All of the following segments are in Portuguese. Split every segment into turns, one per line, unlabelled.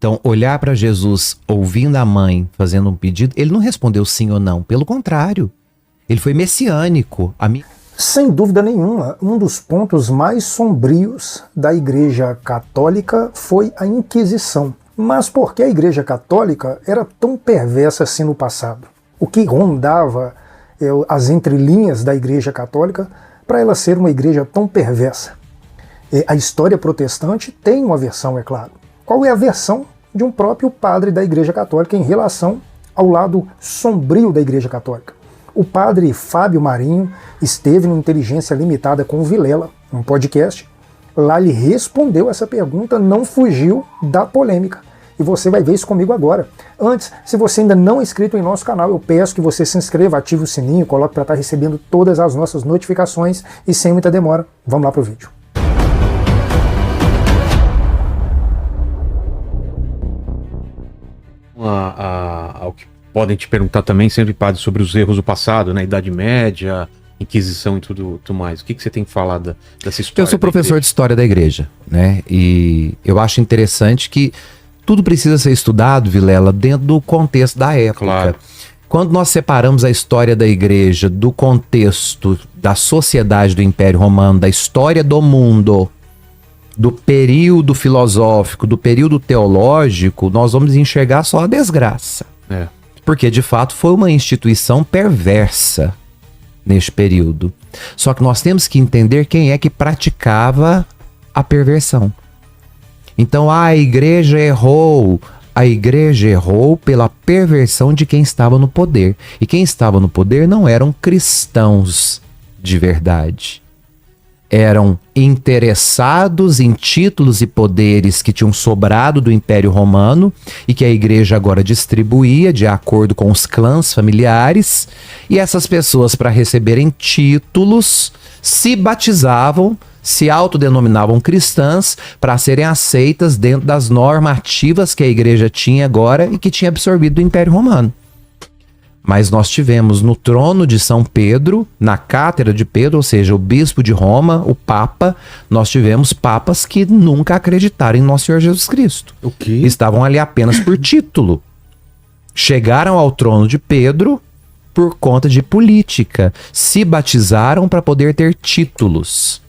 Então, olhar para Jesus ouvindo a mãe fazendo um pedido, ele não respondeu sim ou não. Pelo contrário, ele foi messiânico.
Sem dúvida nenhuma, um dos pontos mais sombrios da Igreja Católica foi a Inquisição. Mas por que a Igreja Católica era tão perversa assim no passado? O que rondava as entrelinhas da Igreja Católica para ela ser uma igreja tão perversa? A história protestante tem uma versão, é claro. Qual é a versão de um próprio padre da Igreja Católica em relação ao lado sombrio da Igreja Católica? O padre Fábio Marinho esteve no Inteligência Limitada com o Vilela, um podcast. Lá ele respondeu essa pergunta, não fugiu da polêmica. E você vai ver isso comigo agora. Antes, se você ainda não é inscrito em nosso canal, eu peço que você se inscreva, ative o sininho, coloque para estar recebendo todas as nossas notificações e sem muita demora, vamos lá para o vídeo.
Ao que podem te perguntar também, sempre, padre, sobre os erros do passado, né? Idade Média, Inquisição e tudo mais. O que você tem que falar dessa história?
Eu sou professor de História da Igreja, né? E eu acho interessante que tudo precisa ser estudado, Vilela, dentro do contexto da época.
Claro.
Quando nós separamos a história da Igreja do contexto da sociedade do Império Romano, da história do mundo, do período filosófico, do período teológico, nós vamos enxergar só a desgraça. Porque, de fato, foi uma instituição perversa neste período. Só que nós temos que entender quem é que praticava a perversão. Então, a igreja errou. A igreja errou pela perversão de quem estava no poder. E quem estava no poder não eram cristãos de verdade. Eram interessados em títulos e poderes que tinham sobrado do Império Romano e que a igreja agora distribuía de acordo com os clãs familiares. E essas pessoas, para receberem títulos, se batizavam, se autodenominavam cristãs para serem aceitas dentro das normativas que a igreja tinha agora e que tinha absorvido do Império Romano. Mas nós tivemos no trono de São Pedro, na cátedra de Pedro, ou seja, o bispo de Roma, o Papa, nós tivemos papas que nunca acreditaram em nosso Senhor Jesus Cristo.
O quê?
Estavam ali apenas por título. Chegaram ao trono de Pedro por conta de política. Se batizaram para poder ter títulos.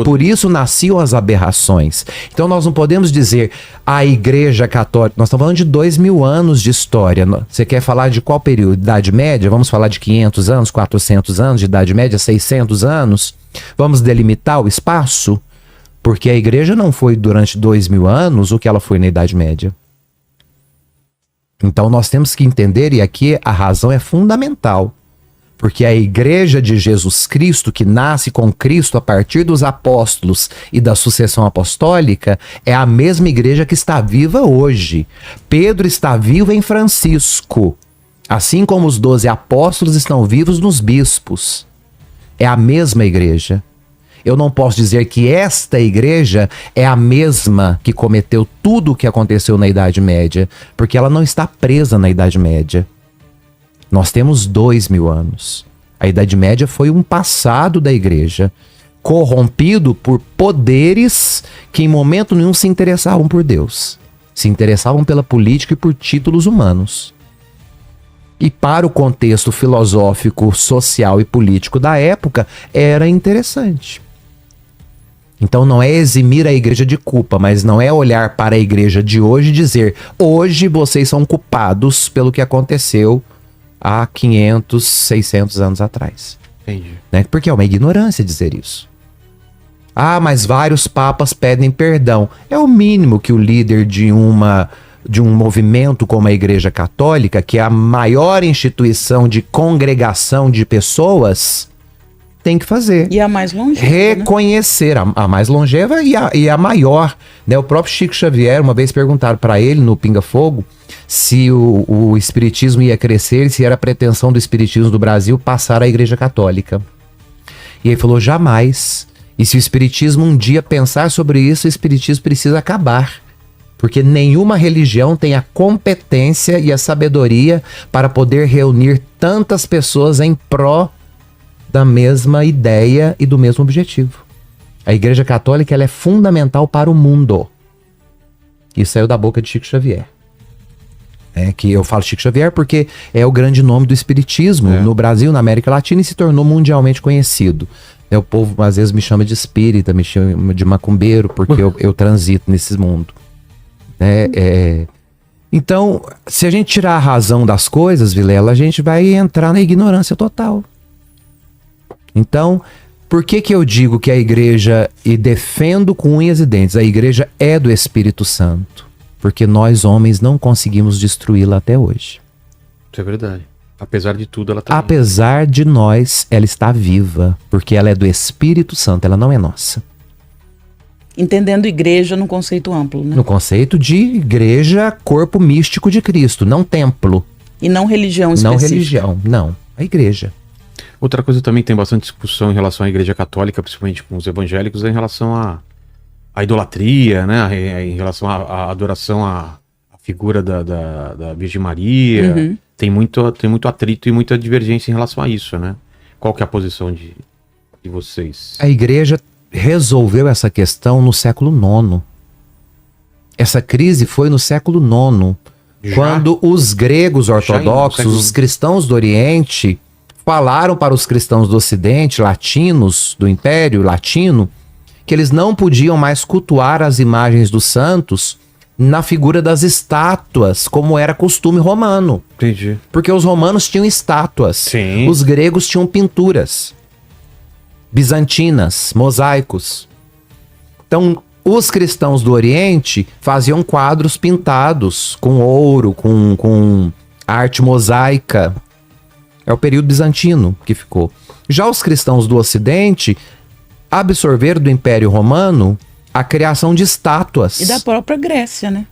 Por isso nasciam as aberrações. Então nós não podemos dizer a Igreja Católica. Nós estamos falando de 2000 anos de história. Você quer falar de qual período? Idade Média? Vamos falar de 500 anos, 400 anos de Idade Média, 600 anos? Vamos delimitar o espaço? Porque a Igreja não foi durante 2000 anos o que ela foi na Idade Média. Então nós temos que entender, e aqui a razão é fundamental. Porque a Igreja de Jesus Cristo, que nasce com Cristo a partir dos apóstolos e da sucessão apostólica, é a mesma igreja que está viva hoje. Pedro está vivo em Francisco, assim como os 12 apóstolos estão vivos nos bispos. É a mesma igreja. Eu não posso dizer que esta igreja é a mesma que cometeu tudo o que aconteceu na Idade Média, porque ela não está presa na Idade Média. Nós temos 2000 anos. A Idade Média foi um passado da igreja, corrompido por poderes que em momento nenhum se interessavam por Deus. Se interessavam pela política e por títulos humanos. E para o contexto filosófico, social e político da época, era interessante. Então não é eximir a igreja de culpa, mas não é olhar para a igreja de hoje e dizer: hoje vocês são culpados pelo que aconteceu há 500, 600 anos atrás.
Entendi.
Né? Porque é uma ignorância dizer isso. Ah, mas vários papas pedem perdão. É o mínimo que o líder de um movimento como a Igreja Católica, que é a maior instituição de congregação de pessoas, tem que fazer.
E a mais longeva,
reconhecer, né? a mais longeva e a maior. Né? O próprio Chico Xavier, uma vez perguntaram para ele no Pinga Fogo se o espiritismo ia crescer, se era a pretensão do espiritismo do Brasil passar à Igreja Católica. E ele falou: jamais. E se o espiritismo um dia pensar sobre isso, o espiritismo precisa acabar. Porque nenhuma religião tem a competência e a sabedoria para poder reunir tantas pessoas em pró da mesma ideia e do mesmo objetivo. A Igreja Católica, ela é fundamental para o mundo. Isso saiu da boca de Chico Xavier. Que eu falo Chico Xavier porque é o grande nome do espiritismo no Brasil, na América Latina, e se tornou mundialmente conhecido. O povo às vezes me chama de espírita, me chama de macumbeiro, porque eu transito nesse mundo. Então, se a gente tirar a razão das coisas, Vilela, a gente vai entrar na ignorância total. Então, por que eu digo que a igreja, e defendo com unhas e dentes, a igreja é do Espírito Santo? Porque nós, homens, não conseguimos destruí-la até hoje.
Isso é verdade. Apesar de tudo, ela tá...
Apesar de nós, ela está viva. Porque ela é do Espírito Santo, ela não é nossa.
Entendendo igreja no conceito amplo, né?
No conceito de igreja, corpo místico de Cristo, não templo.
E não religião específica.
Não religião, não. A igreja.
Outra coisa também tem bastante discussão em relação à igreja católica, principalmente com os evangélicos, é em relação à idolatria, né? Em relação à adoração à figura da Virgem Maria.
Uhum.
Tem muito atrito e muita divergência em relação a isso, né? Qual que é a posição de vocês?
A igreja resolveu essa questão no século IX. Essa crise foi no século IX.
Já?
Quando os gregos ortodoxos, os cristãos do Oriente, falaram para os cristãos do Ocidente, latinos, do Império Latino, que eles não podiam mais cultuar as imagens dos santos na figura das estátuas, como era costume romano.
Entendi.
Porque os romanos tinham estátuas,
Sim.
Os gregos tinham pinturas bizantinas, mosaicos. Então, os cristãos do Oriente faziam quadros pintados com ouro, com arte mosaica. É o período bizantino que ficou. Já os cristãos do Ocidente absorveram do Império Romano a criação de estátuas.
E da própria Grécia, né?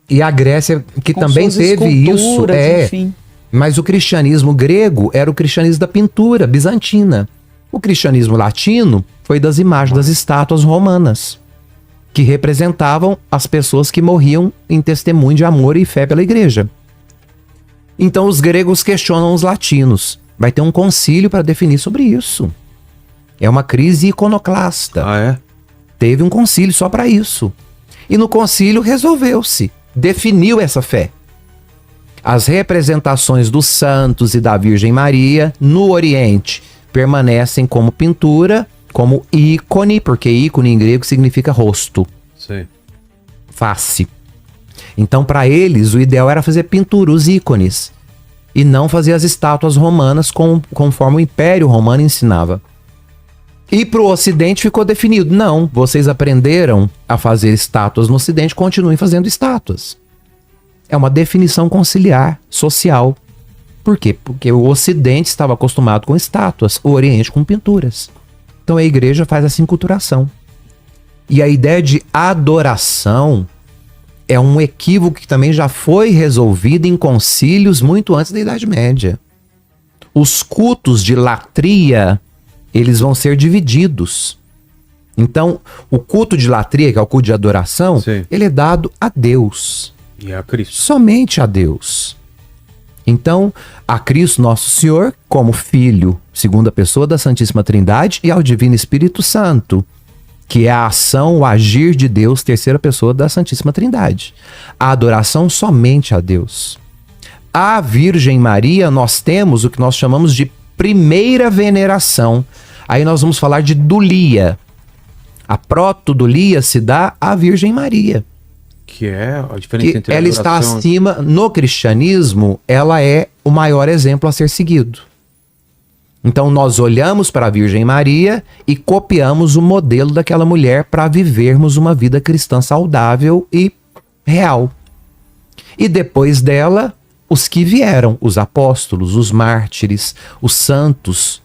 E a Grécia, que
Com
também
suas
teve isso.
esculturas, enfim.
Mas o cristianismo grego era o cristianismo da pintura bizantina. O cristianismo latino foi das imagens das estátuas romanas, que representavam as pessoas que morriam em testemunho de amor e fé pela igreja. Então os gregos questionam os latinos. Vai ter um concílio para definir sobre isso. É uma crise iconoclasta.
Ah, é?
Teve um concílio só para isso. E no concílio resolveu-se, definiu essa fé. As representações dos santos e da Virgem Maria no Oriente permanecem como pintura, como ícone, porque ícone em grego significa rosto,
Sim.
face. Então, para eles, o ideal era fazer pintura, os ícones, e não fazer as estátuas romanas conforme o Império Romano ensinava. E para o Ocidente ficou definido, não, vocês aprenderam a fazer estátuas no Ocidente, continuem fazendo estátuas. É uma definição conciliar, social. Por quê? Porque o Ocidente estava acostumado com estátuas, o Oriente com pinturas. Então a igreja faz essa enculturação. E a ideia de adoração é um equívoco que também já foi resolvido em concílios muito antes da Idade Média. Os cultos de latria, eles vão ser divididos. Então, o culto de latria, que é o culto de adoração,
Sim.
ele é dado a Deus.
E a Cristo.
Somente a Deus. Então, a Cristo Nosso Senhor, como Filho, segunda pessoa da Santíssima Trindade, e ao Divino Espírito Santo, que é a ação, o agir de Deus, terceira pessoa da Santíssima Trindade. A adoração somente a Deus. A Virgem Maria, nós temos o que nós chamamos de primeira veneração. Aí nós vamos falar de dulia. A protodulia se dá à Virgem Maria.
Que é a diferença
Que
entre a
ela está
adoração...
acima, no cristianismo, ela é o maior exemplo a ser seguido. Então nós olhamos para a Virgem Maria e copiamos o modelo daquela mulher para vivermos uma vida cristã saudável e real. E depois dela, os que vieram, os apóstolos, os mártires, os santos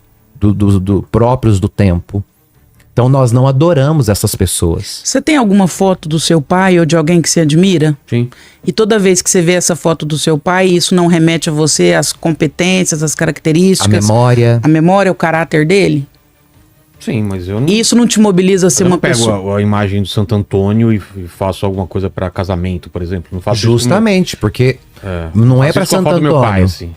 próprios do tempo. Então nós não adoramos essas pessoas.
Você tem alguma foto do seu pai ou de alguém que você admira?
Sim.
E toda vez que você vê essa foto do seu pai, isso não remete a você, às competências, às características?
A memória,
O caráter dele?
Sim, mas eu não...
E isso não te mobiliza a ser
eu não
uma
pego
pessoa...
a imagem do Santo Antônio e faço alguma coisa para casamento, por exemplo. Não faço
Justamente, porque
isso,
não é
faço
para
isso com a
Santo
foto do
Antônio.
meu pai, assim.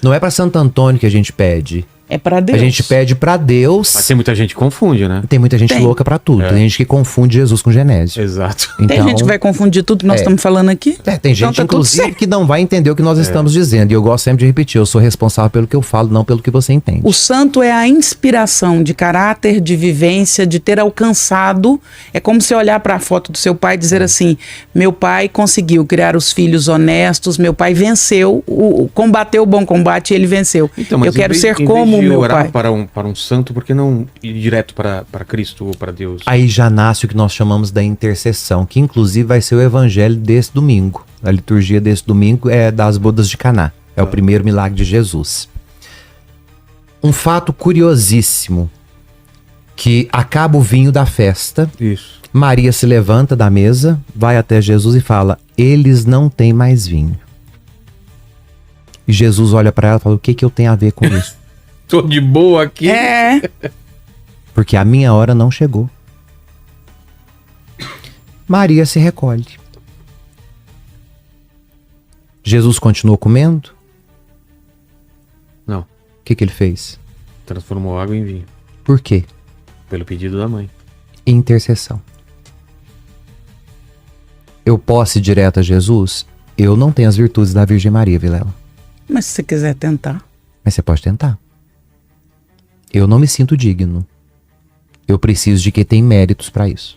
Não é para Santo Antônio que a gente pede.
É pra Deus.
A gente pede pra Deus.
Mas tem muita gente que confunde, né?
Tem muita gente
Tem.
louca pra tudo.
É.
Tem gente que confunde Jesus com Genésio.
Exato.
Tem gente que vai confundir tudo que nós estamos falando aqui.
Tem
Então
gente,
tá tudo
inclusive,
certo.
que não vai entender o que nós estamos dizendo. E eu gosto sempre de repetir, eu sou responsável pelo que eu falo, não pelo que você entende.
O santo é a inspiração de caráter, de vivência, de ter alcançado. É como você olhar para a foto do seu pai e dizer assim: meu pai conseguiu criar os filhos honestos, meu pai venceu, combateu o bom combate e ele venceu.
Então, mas
eu quero
em vez-
ser
em
como o
vez de
meu
orar
pai.
para um santo, por que não ir direto para Cristo ou para Deus?
Aí já nasce o que nós chamamos da intercessão, que inclusive vai ser o evangelho desse domingo. A liturgia desse domingo é das bodas de Caná. É o primeiro milagre de Jesus. Um fato curiosíssimo, que acaba o vinho da festa,
Isso.
Maria se levanta da mesa, vai até Jesus e fala: eles não têm mais vinho. E Jesus olha para ela e fala: o que eu tenho a ver com isso?
Tô de boa aqui.
É,
Porque a minha hora não chegou. Maria se recolhe. Jesus continuou comendo?
Não.
O que ele fez?
Transformou água em vinho.
Por quê?
Pelo pedido da mãe.
Intercessão. Eu posso ir direto a Jesus? Eu não tenho as virtudes da Virgem Maria, Vilela.
mas se você quiser tentar.
Mas você pode tentar. Eu não me sinto digno. Eu preciso de quem tem méritos para isso.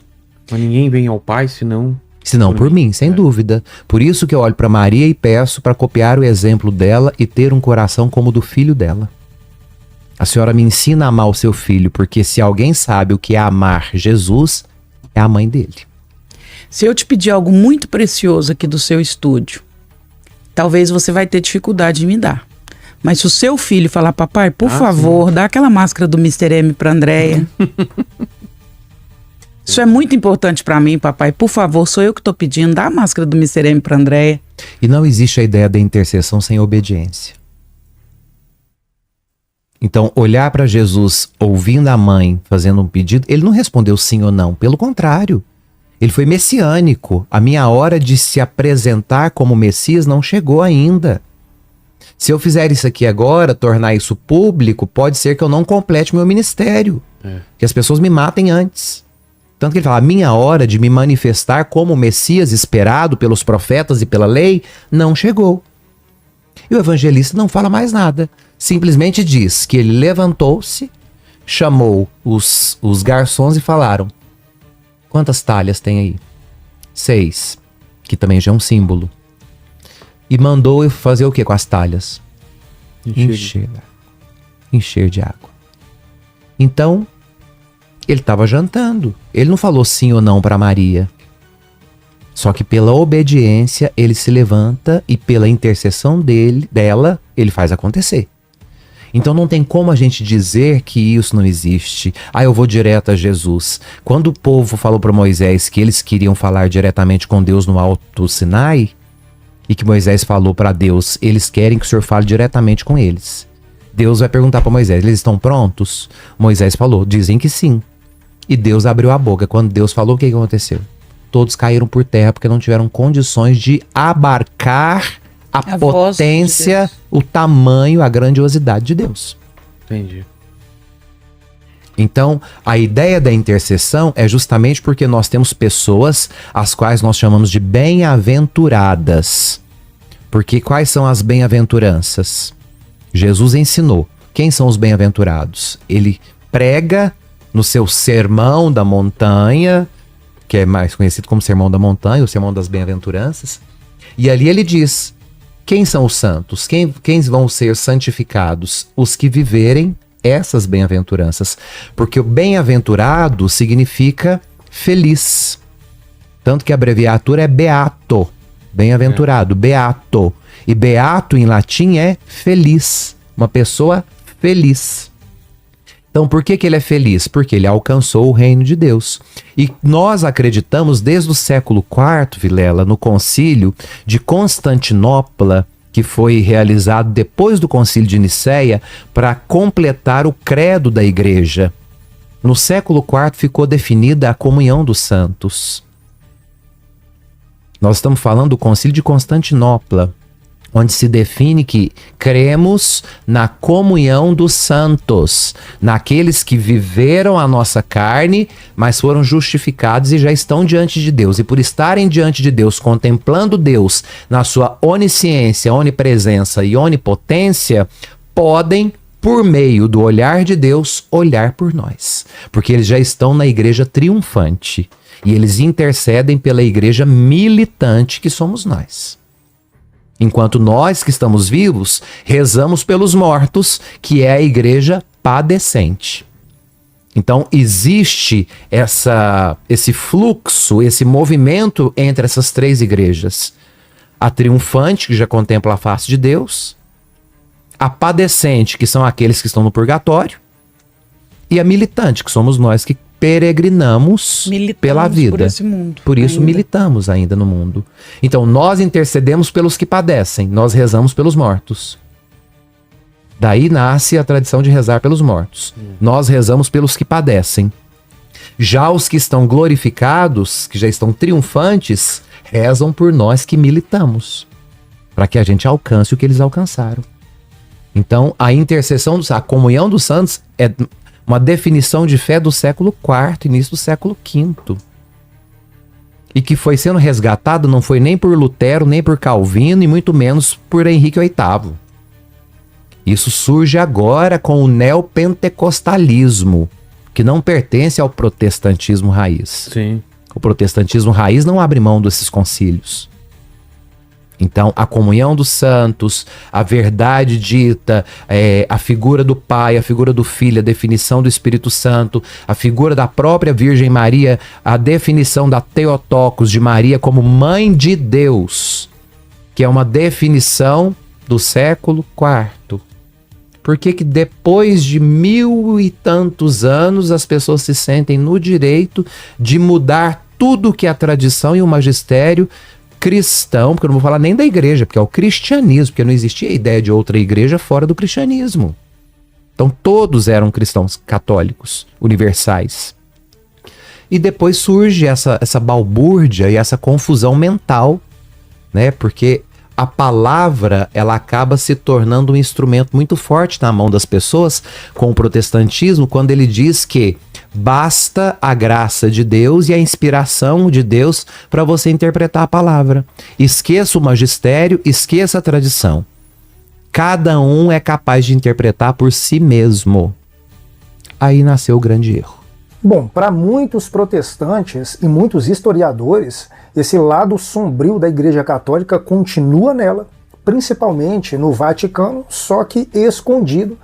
Mas ninguém vem ao Pai senão...
Se não por mim, sem dúvida. Por isso que eu olho para Maria e peço para copiar o exemplo dela e ter um coração como o do filho dela. A senhora me ensina a amar o seu filho, porque se alguém sabe o que é amar Jesus, é a mãe dele.
Se eu te pedir algo muito precioso aqui do seu estúdio, talvez você vai ter dificuldade de me dar. Mas se o seu filho falar: papai, por favor, dá aquela máscara do Mr. M pra Andréia. Isso é muito importante pra mim, papai. Por favor, sou eu que tô pedindo, dá a máscara do Mr. M pra Andréia.
E não existe a ideia da intercessão sem obediência. Então, olhar para Jesus ouvindo a mãe fazendo um pedido, ele não respondeu sim ou não. Pelo contrário, ele foi messiânico. A minha hora de se apresentar como Messias não chegou ainda. Se eu fizer isso aqui agora, tornar isso público, pode ser que eu não complete meu ministério. Que as pessoas me matem antes. Tanto que ele fala: a minha hora de me manifestar como o Messias esperado pelos profetas e pela lei não chegou. E o evangelista não fala mais nada. Simplesmente diz que ele levantou-se, chamou os garçons e falaram: quantas talhas tem aí? 6, que também já é um símbolo. E mandou eu fazer o que com as talhas? Encher de água. Então, ele estava jantando. Ele não falou sim ou não para Maria. Só que pela obediência, ele se levanta e pela intercessão dela, ele faz acontecer. Então não tem como a gente dizer que isso não existe. Eu vou direto a Jesus. Quando o povo falou para Moisés que eles queriam falar diretamente com Deus no Alto Sinai, e que Moisés falou para Deus: eles querem que o Senhor fale diretamente com eles. Deus vai perguntar para Moisés: eles estão prontos? Moisés falou: dizem que sim. E Deus abriu a boca. Quando Deus falou, o que aconteceu? Todos caíram por terra porque não tiveram condições de abarcar a potência, o tamanho, a grandiosidade de Deus.
Entendi.
Então, a ideia da intercessão é justamente porque nós temos pessoas as quais nós chamamos de bem-aventuradas. Porque quais são as bem-aventuranças? Jesus ensinou. Quem são os bem-aventurados? Ele prega no seu Sermão da Montanha, que é mais conhecido como Sermão da Montanha, o Sermão das Bem-aventuranças. E ali ele diz: quem são os santos? Quem vão ser santificados? Os que viverem essas bem-aventuranças. Porque o bem-aventurado significa feliz. Tanto que a abreviatura é beato. Bem-aventurado, beato. E beato em latim é feliz. Uma pessoa feliz. Então, por que ele é feliz? Porque ele alcançou o reino de Deus. E nós acreditamos desde o século IV, Vilela, no concílio de Constantinopla, que foi realizado depois do concílio de Nicéia, para completar o credo da igreja. No século IV ficou definida a comunhão dos santos. Nós estamos falando do concílio de Constantinopla. onde se define que cremos na comunhão dos santos, naqueles que viveram a nossa carne, mas foram justificados e já estão diante de Deus. E por estarem diante de Deus, contemplando Deus na sua onisciência, onipresença e onipotência, podem, por meio do olhar de Deus, olhar por nós. Porque eles já estão na igreja triunfante e eles intercedem pela igreja militante que somos nós. Enquanto nós que estamos vivos, rezamos pelos mortos, que é a igreja padecente. Então existe esse fluxo, esse movimento entre essas três igrejas. A triunfante, que já contempla a face de Deus, a padecente, que são aqueles que estão no purgatório, e a militante, que somos nós que peregrinamos pela vida.
Por esse mundo.
Por isso militamos ainda no mundo. Então nós intercedemos pelos que padecem, nós rezamos pelos mortos. Daí nasce a tradição de rezar pelos mortos. Nós rezamos pelos que padecem. Já os que estão glorificados, que já estão triunfantes, rezam por nós que militamos, para que a gente alcance o que eles alcançaram. Então a intercessão, a comunhão dos santos é uma definição de fé do século IV, início do século V. E que foi sendo resgatado não foi nem por Lutero, nem por Calvino, e muito menos por Henrique VIII. Isso surge agora com o neopentecostalismo, que não pertence ao protestantismo raiz.
Sim.
O protestantismo raiz não abre mão desses concílios. Então, a comunhão dos santos, a verdade dita, a figura do Pai, a figura do Filho, a definição do Espírito Santo, a figura da própria Virgem Maria, a definição da Theotokos de Maria como Mãe de Deus, que é uma definição do século IV. Por que que depois de 1000 e tantos anos as pessoas se sentem no direito de mudar tudo que é a tradição e o magistério cristão, porque eu não vou falar nem da igreja, porque é o cristianismo, porque não existia a ideia de outra igreja fora do cristianismo. Então todos eram cristãos católicos, universais. E depois surge essa balbúrdia e essa confusão mental, né? Porque a palavra, ela acaba se tornando um instrumento muito forte na mão das pessoas com o protestantismo, quando ele diz que basta a graça de Deus e a inspiração de Deus para você interpretar a palavra. Esqueça o magistério, esqueça a tradição. Cada um é capaz de interpretar por si mesmo. Aí nasceu o grande erro.
Bom, para muitos protestantes e muitos historiadores, esse lado sombrio da Igreja Católica continua nela, principalmente no Vaticano, só que escondido,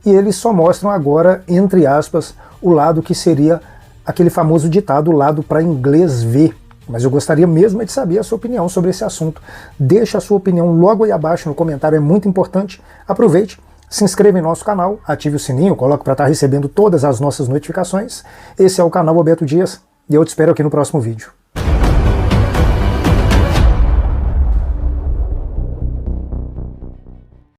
e eles só mostram agora, entre aspas, o lado que seria aquele famoso ditado, o lado para inglês ver. Mas eu gostaria mesmo de saber a sua opinião sobre esse assunto. Deixa a sua opinião logo aí abaixo no comentário, é muito importante. Aproveite, se inscreva em nosso canal, ative o sininho, coloque para estar recebendo todas as nossas notificações. Esse é o canal Roberto Dias e eu te espero aqui no próximo vídeo.